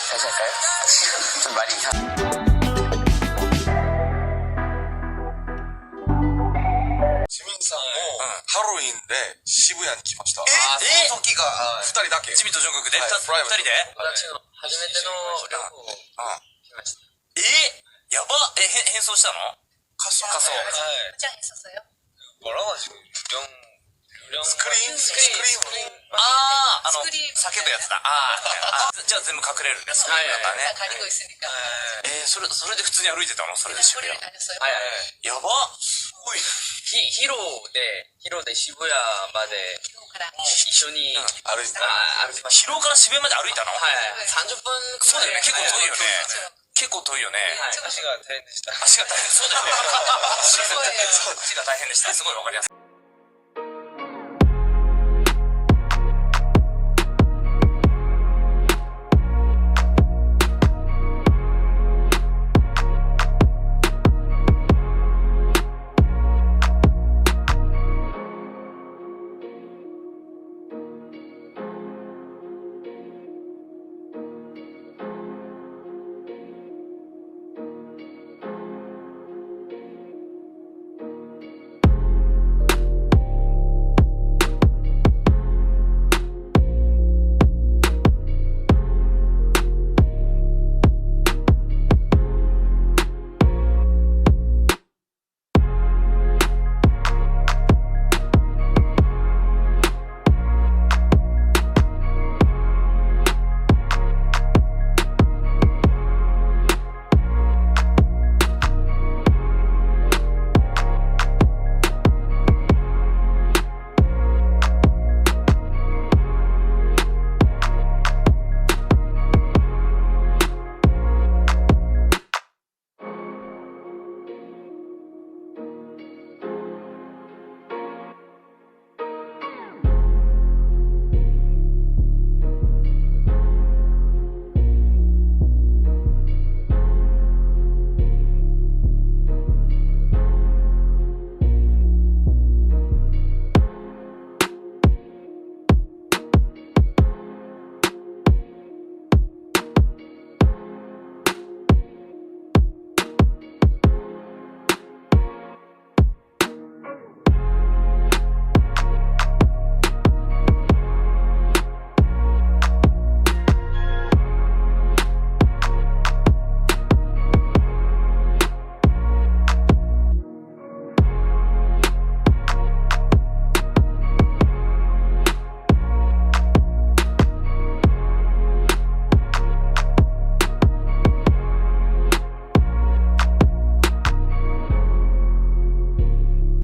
다시 할까요? 좀 말이 이상.ハロウィンで渋谷に来ました。その時が、二人だけ。ジミーとジョングクで、はい二人で私の初めての旅行をしました。やば変装したの仮装。じゃあ、そうそうよ。スクリーンスクリーン叫ぶやつだ。じゃあ全部隠れるんです。はいはい。가리고 있으니까. それで普通に歩いてたのそれで渋谷。 꼬리를 다녔어요. やばすごいね。ヒロで渋谷まで一緒に歩いてた。歩きました。広尾から渋谷まで歩いたの？はい。30分くらい。そうだよね。結構遠いよね。結構遠いよね。足が大変でした。足が大変。そうだよね。足が大変でした。すごいわかりやすい。